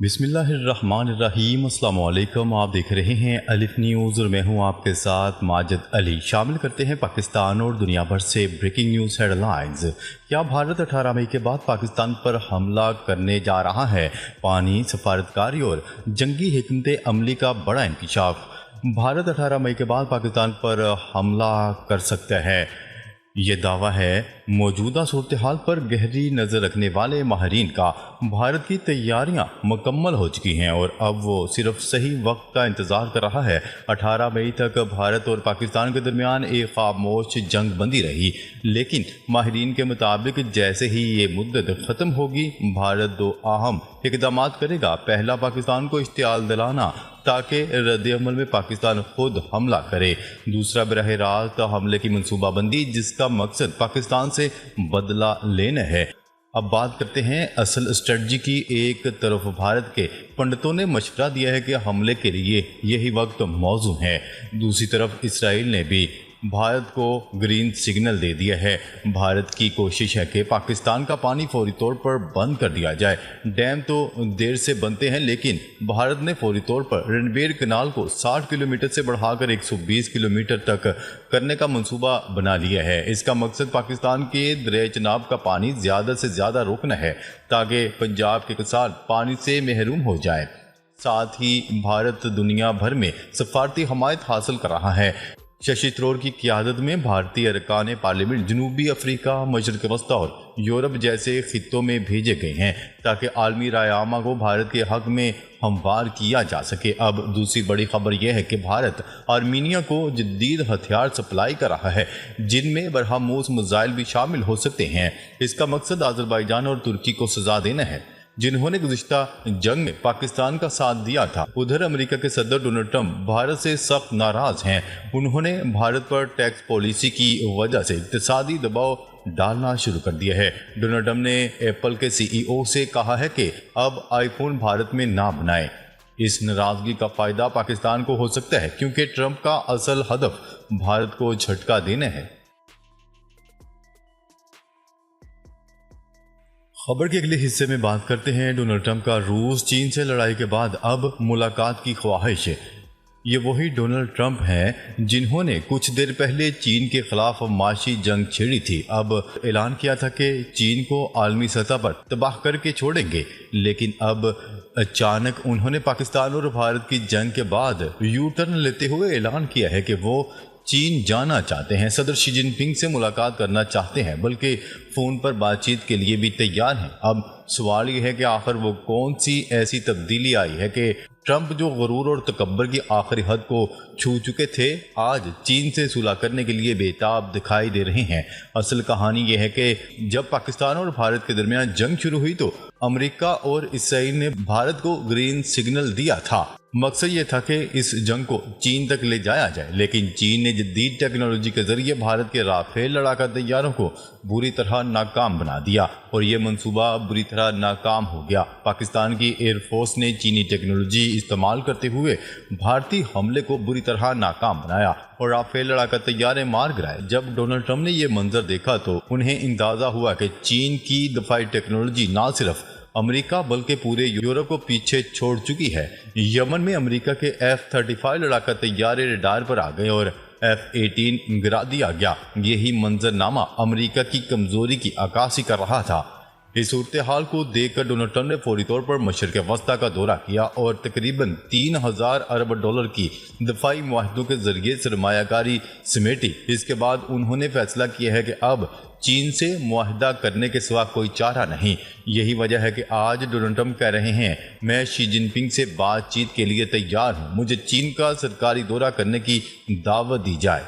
بسم اللہ الرحمن الرحیم۔ السلام علیکم، آپ دیکھ رہے ہیں الف نیوز اور میں ہوں آپ کے ساتھ ماجد علی۔ شامل کرتے ہیں پاکستان اور دنیا بھر سے بریکنگ نیوز ہیڈ لائنز۔ کیا بھارت 18 مئی کے بعد پاکستان پر حملہ کرنے جا رہا ہے؟ پانی، سفارتکاری اور جنگی حکمت عملی کا بڑا انکشاف۔ بھارت 18 مئی کے بعد پاکستان پر حملہ کر سکتا ہے، یہ دعویٰ ہے موجودہ صورتحال پر گہری نظر رکھنے والے ماہرین کا۔ بھارت کی تیاریاں مکمل ہو چکی ہیں اور اب وہ صرف صحیح وقت کا انتظار کر رہا ہے۔ 18 مئی تک بھارت اور پاکستان کے درمیان ایک خاموش جنگ بندی رہی، لیکن ماہرین کے مطابق جیسے ہی یہ مدت ختم ہوگی، بھارت دو اہم اقدامات کرے گا۔ پہلا، پاکستان کو اشتعال دلانا تاکہ رد عمل میں پاکستان خود حملہ کرے۔ دوسرا، براہ راست حملے کی منصوبہ بندی جس کا مقصد پاکستان سے بدلہ لینا ہے۔ اب بات کرتے ہیں اصل اسٹریٹجی کی۔ ایک طرف بھارت کے پنڈتوں نے مشورہ دیا ہے کہ حملے کے لیے یہی وقت موزوں ہے، دوسری طرف اسرائیل نے بھی بھارت کو گرین سگنل دے دیا ہے۔ بھارت کی کوشش ہے کہ پاکستان کا پانی فوری طور پر بند کر دیا جائے۔ ڈیم تو دیر سے بنتے ہیں، لیکن بھارت نے فوری طور پر رنبیر کنال کو 60 کلومیٹر سے بڑھا کر 120 کلومیٹر تک کرنے کا منصوبہ بنا لیا ہے۔ اس کا مقصد پاکستان کے دریائے چناب کا پانی زیادہ سے زیادہ روکنا ہے تاکہ پنجاب کے کسان پانی سے محروم ہو جائیں۔ ساتھ ہی بھارت دنیا بھر میں سفارتی حمایت حاصل کر رہا ہے۔ ششی تھرور کی قیادت میں بھارتی ارکان پارلیمنٹ جنوبی افریقہ، مشرق وسطی اور یورپ جیسے خطوں میں بھیجے گئے ہیں تاکہ عالمی رائے عامہ کو بھارت کے حق میں ہموار کیا جا سکے۔ اب دوسری بڑی خبر یہ ہے کہ بھارت آرمینیا کو جدید ہتھیار سپلائی کر رہا ہے، جن میں برہموس میزائل بھی شامل ہو سکتے ہیں۔ اس کا مقصد آذربائیجان اور ترکی کو سزا دینا ہے، جنہوں نے گزشتہ جنگ میں پاکستان کا ساتھ دیا تھا۔ ادھر امریکہ کے صدر ڈونلڈ ٹرمپ بھارت سے سخت ناراض ہیں۔ انہوں نے بھارت پر ٹیکس پالیسی کی وجہ سے اقتصادی دباؤ ڈالنا شروع کر دیا ہے۔ ڈونلڈ ٹرمپ نے ایپل کے CEO سے کہا ہے کہ اب آئی فون بھارت میں نہ بنائیں۔ اس ناراضگی کا فائدہ پاکستان کو ہو سکتا ہے، کیونکہ ٹرمپ کا اصل ہدف بھارت کو جھٹکا دینا ہے۔ خبر کے اگلے حصے میں بات کرتے ہیں ڈونلڈ ٹرمپ کا روس چین سے لڑائی کے بعد اب ملاقات کی خواہش۔ یہ وہی ڈونلڈ ٹرمپ ہیں جنہوں نے کچھ دیر پہلے چین کے خلاف معاشی جنگ چھیڑی تھی۔ اب اعلان کیا تھا کہ چین کو عالمی سطح پر تباہ کر کے چھوڑیں گے، لیکن اب اچانک انہوں نے پاکستان اور بھارت کی جنگ کے بعد یو ٹرن لیتے ہوئے اعلان کیا ہے کہ وہ چین جانا چاہتے ہیں، صدر شی جن پنگ سے ملاقات کرنا چاہتے ہیں، بلکہ فون پر بات چیت کے لیے بھی تیار ہیں۔ اب سوال یہ ہے کہ آخر وہ کون سی ایسی تبدیلی آئی ہے کہ ٹرمپ جو غرور اور تکبر کی آخری حد کو چھو چکے تھے، آج چین سے صلح کرنے کے لیے بے تاب دکھائی دے رہے ہیں۔ اصل کہانی یہ ہے کہ جب پاکستان اور بھارت کے درمیان جنگ شروع ہوئی تو امریکہ اور اسرائیل نے بھارت کو گرین سگنل دیا تھا۔ مقصد یہ تھا کہ اس جنگ کو چین تک لے جایا جائے، لیکن چین نے جدید ٹیکنالوجی کے ذریعے بھارت کے رافیل لڑاکا طیاروں کو بری طرح ناکام بنا دیا اور یہ منصوبہ بری طرح ناکام ہو گیا۔ پاکستان کی ایئر فورس نے چینی ٹیکنالوجی استعمال کرتے ہوئے بھارتی حملے کو بری طرح ناکام بنایا اور رافیل لڑاکا طیارے مار گرائے۔ جب ڈونلڈ ٹرمپ نے یہ منظر دیکھا تو انہیں اندازہ ہوا کہ چین کی دفاعی ٹیکنالوجی نہ صرف امریکہ بلکہ پورے یورپ کو پیچھے چھوڑ چکی ہے۔ یمن میں امریکہ کے F-35 لڑاکا طیارے ریڈار پر آ گئے اور F-18 گرا دیا گیا۔ یہی منظرنامہ امریکہ کی کمزوری کی عکاسی کر رہا تھا۔ اس صورتحال کو دیکھ کر ڈونلڈ ٹرمپ نے فوری طور پر مشرق وسطی کا دورہ کیا اور تقریباً 3000 ارب ڈالر کی دفاعی معاہدوں کے ذریعے سرمایہ کاری سمیٹی۔ اس کے بعد انہوں نے فیصلہ کیا ہے کہ اب چین سے معاہدہ کرنے کے سوا کوئی چارہ نہیں۔ یہی وجہ ہے کہ آج ڈونلڈ ٹرمپ کہہ رہے ہیں، میں شی جن پنگ سے بات چیت کے لیے تیار ہوں، مجھے چین کا سرکاری دورہ کرنے کی دعوت دی جائے۔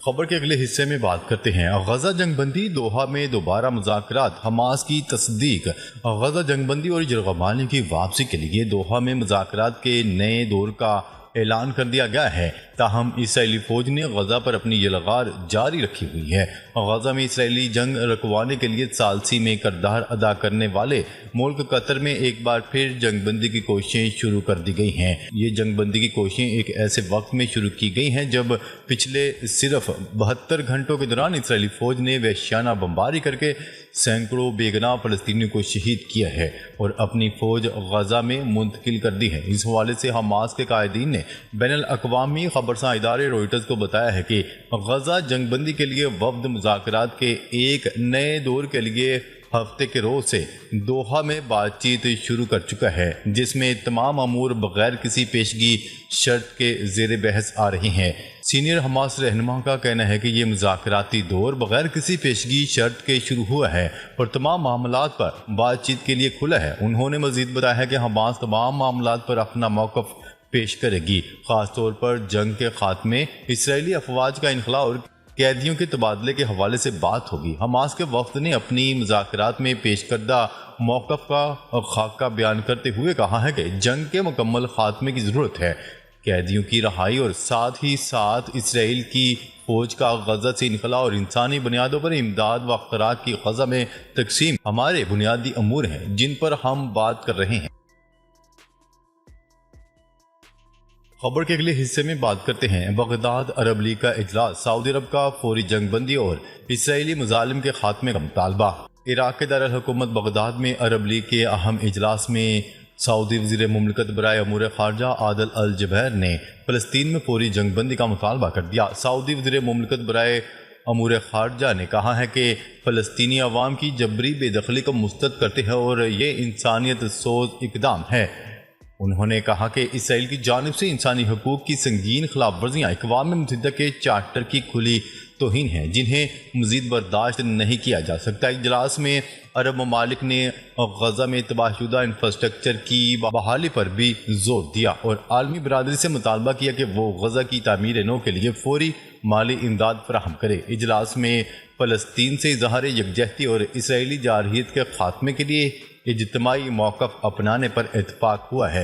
خبر کے اگلے حصے میں بات کرتے ہیں غزہ جنگ بندی، دوحہ میں دوبارہ مذاکرات، حماس کی تصدیق۔ غزہ جنگ بندی اور یرغمالی کی واپسی کے لیے دوحہ میں مذاکرات کے نئے دور کا اعلان کر دیا گیا ہے۔ تاہم اسرائیلی فوج نے غزہ پر اپنی یہ لغار جاری رکھی ہوئی ہے۔ غزہ میں اسرائیلی جنگ رکوانے کے لیے ثالثی میں کردار ادا کرنے والے ملک قطر میں ایک بار پھر جنگ بندی کی کوششیں شروع کر دی گئی ہیں۔ یہ جنگ بندی کی کوششیں ایک ایسے وقت میں شروع کی گئی ہیں جب پچھلے صرف 72 گھنٹوں کے دوران اسرائیلی فوج نے وحشیانہ بمباری کر کے سینکڑوں بے گناہ فلسطینیوں کو شہید کیا ہے اور اپنی فوج غزہ میں منتقل کر دی ہے۔ اس حوالے سے حماس کے قائدین نے بین الاقوامی خبرساں ادارے روئٹرز کو بتایا ہے کہ غزہ جنگ بندی کے لیے وفد مذاکرات کے ایک نئے دور کے لیے ہفتے کے روز سے دوحہ میں بات چیت شروع کر چکا ہے، جس میں تمام امور بغیر کسی پیشگی شرط کے زیر بحث آ رہی ہیں۔ سینئر حماس رہنما کا کہنا ہے کہ یہ مذاکراتی دور بغیر کسی پیشگی شرط کے شروع ہوا ہے اور تمام معاملات پر بات چیت کے لیے کھلا ہے۔ انہوں نے مزید بتایا ہے کہ حماس تمام معاملات پر اپنا موقف پیش کرے گی، خاص طور پر جنگ کے خاتمے، اسرائیلی افواج کا انخلاء اور قیدیوں کے تبادلے کے حوالے سے بات ہوگی۔ حماس کے وفد نے اپنی مذاکرات میں پیش کردہ موقف کا خاکہ بیان کرتے ہوئے کہا ہے کہ جنگ کے مکمل خاتمے کی ضرورت ہے، قیدیوں کی رہائی اور ساتھ ہی ساتھ اسرائیل کی فوج کا غزہ سے انخلاء اور انسانی بنیادوں پر امداد و خوراک کی غزہ میں تقسیم ہمارے بنیادی امور ہیں جن پر ہم بات کر رہے ہیں۔ خبر کے اگلے حصے میں بات کرتے ہیں بغداد عرب لیگ کا اجلاس، سعودی عرب کا فوری جنگ بندی اور اسرائیلی مظالم کے خاتمے کا مطالبہ۔ عراق کے دارالحکومت بغداد میں عرب لیگ کے اہم اجلاس میں سعودی وزیر مملکت برائے امور خارجہ عادل الجبیر نے فلسطین میں فوری جنگ بندی کا مطالبہ کر دیا۔ سعودی وزیر مملکت برائے امور خارجہ نے کہا ہے کہ فلسطینی عوام کی جبری بے دخلی کو مسترد کرتے ہیں اور یہ انسانیت سوز اقدام ہے۔ انہوں نے کہا کہ اسرائیل کی جانب سے انسانی حقوق کی سنگین خلاف ورزیاں اقوام متحدہ کے چارٹر کی کھلی توہین ہیں جنہیں مزید برداشت نہیں کیا جا سکتا۔ اجلاس میں عرب ممالک نے غزہ میں تباہ شدہ انفراسٹرکچر کی بحالی پر بھی زور دیا اور عالمی برادری سے مطالبہ کیا کہ وہ غزہ کی تعمیر نو کے لیے فوری مالی امداد فراہم کرے۔ اجلاس میں فلسطین سے اظہار یکجہتی اور اسرائیلی جارحیت کے خاتمے کے لیے اجتماعی موقف اپنانے پر اتفاق ہوا ہے۔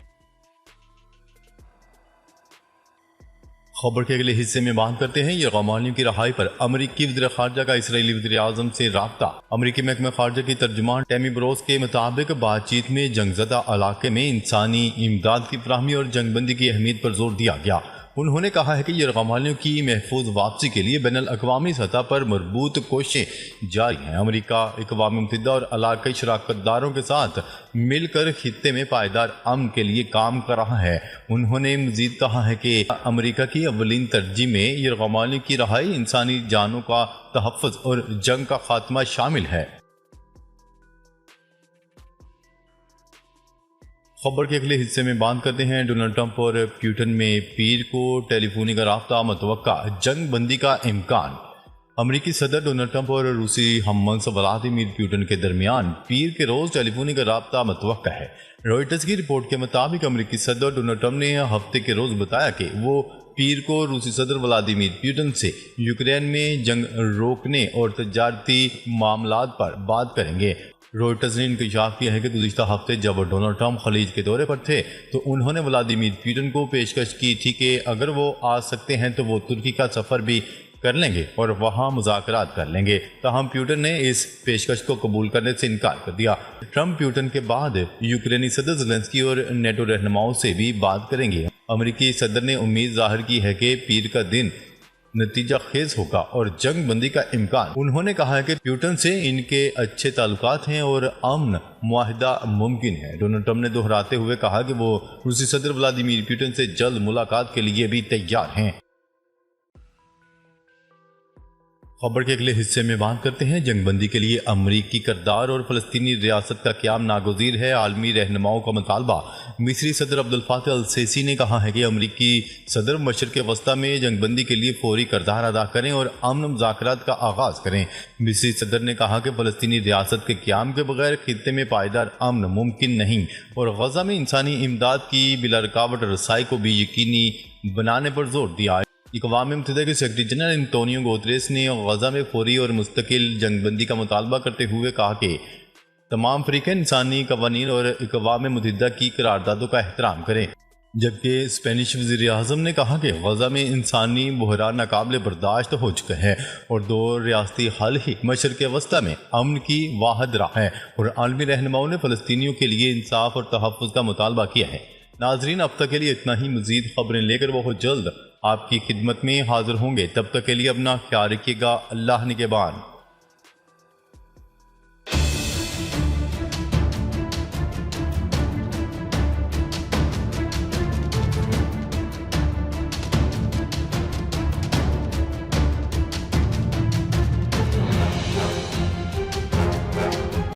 خبر کے اگلے حصے میں بات کرتے ہیں یرغمالیوں کی رہائی پر امریکی وزیر خارجہ کا اسرائیلی وزیر اعظم سے رابطہ۔ امریکی محکمہ خارجہ کی ترجمان ٹیمی بروز کے مطابق بات چیت میں جنگ زدہ علاقے میں انسانی امداد کی فراہمی اور جنگ بندی کی اہمیت پر زور دیا گیا۔ انہوں نے کہا ہے کہ یرغمالیوں کی محفوظ واپسی کے لیے بین الاقوامی سطح پر مربوط کوششیں جاری ہیں۔ امریکہ اقوام متحدہ اور علاقائی شراکت داروں کے ساتھ مل کر خطے میں پائیدار امن کے لیے کام کر رہا ہے۔ انہوں نے مزید کہا ہے کہ امریکہ کی اولین ترجیح میں یرغمالیوں کی رہائی، انسانی جانوں کا تحفظ اور جنگ کا خاتمہ شامل ہے۔ خبر کے اگلے حصے میں بات کرتے ہیں ڈونلڈ ٹرمپ اور پیوٹن میں پیر کو ٹیلی فونک رابطہ متوقع، جنگ بندی کا امکان۔ امریکی صدر ڈونلڈ ٹرمپ اور روسی ہم منصب ولادیمیر پیوٹن کے درمیان پیر کے روز ٹیلی فونک رابطہ متوقع ہے۔ روئٹرز کی رپورٹ کے مطابق امریکی صدر ڈونلڈ ٹرمپ نے ہفتے کے روز بتایا کہ وہ پیر کو روسی صدر ولادیمیر پیوٹن سے یوکرین میں جنگ روکنے اور تجارتی معاملات پر بات کریں گے۔ روئٹرز نے انکشاف کیا ہے کہ گزشتہ ہفتے جب ڈونلڈ ٹرمپ خلیج کے دورے پر تھے تو انہوں نے ولادیمیر پیوٹن کو پیشکش کی تھی کہ اگر وہ آ سکتے ہیں تو وہ ترکی کا سفر بھی کر لیں گے اور وہاں مذاکرات کر لیں گے، تاہم پیوٹن نے اس پیشکش کو قبول کرنے سے انکار کر دیا۔ ٹرمپ پیوٹن کے بعد یوکرینی صدر زیلنسکی اور نیٹو رہنماؤں سے بھی بات کریں گے۔ امریکی صدر نے امید ظاہر کی ہے کہ پیر کا دن نتیجہ خیز ہوگا اور جنگ بندی کا امکان۔ انہوں نے کہا ہے کہ پیوٹن سے ان کے اچھے تعلقات ہیں اور امن معاہدہ ممکن ہے۔ ڈونلڈ ٹرمپ نے دہراتے ہوئے کہا کہ وہ روسی صدر ولادیمیر پیوٹن سے جلد ملاقات کے لیے بھی تیار ہیں۔ خبر کے اگلے حصے میں بات کرتے ہیں جنگ بندی کے لیے امریکی کردار اور فلسطینی ریاست کا قیام ناگزیر ہے، عالمی رہنماؤں کا مطالبہ۔ مصری صدر عبد الفاتح السیسی نے کہا ہے کہ امریکی صدر مشرق وسطیٰ میں جنگ بندی کے لیے فوری کردار ادا کریں اور امن مذاکرات کا آغاز کریں۔ مصری صدر نے کہا کہ فلسطینی ریاست کے قیام کے بغیر خطے میں پائیدار امن ممکن نہیں اور غزہ میں انسانی امداد کی بلا رکاوٹ رسائی کو بھی یقینی بنانے پر زور دیا۔ اقوام متحدہ کے سیکرٹری جنرل انتونیو گوتریس نے غزہ میں فوری اور مستقل جنگ بندی کا مطالبہ کرتے ہوئے کہا کہ تمام فریقین انسانی قوانین اور اقوام متحدہ کی قراردادوں کا احترام کریں۔ جبکہ اسپینش وزیر اعظم نے کہا کہ غزہ میں انسانی بحران ناقابل برداشت ہو چکا ہے اور دو ریاستی حل ہی مشرق وسطی میں امن کی واحد راہ ہے، اور عالمی رہنماؤں نے فلسطینیوں کے لیے انصاف اور تحفظ کا مطالبہ کیا ہے۔ ناظرین، اب تک کے لیے اتنا ہی۔ مزید خبریں لے کر بہت جلد آپ کی خدمت میں حاضر ہوں گے، تب تک کے لیے اپنا خیال رکھیے گا۔ اللہ نگہبان۔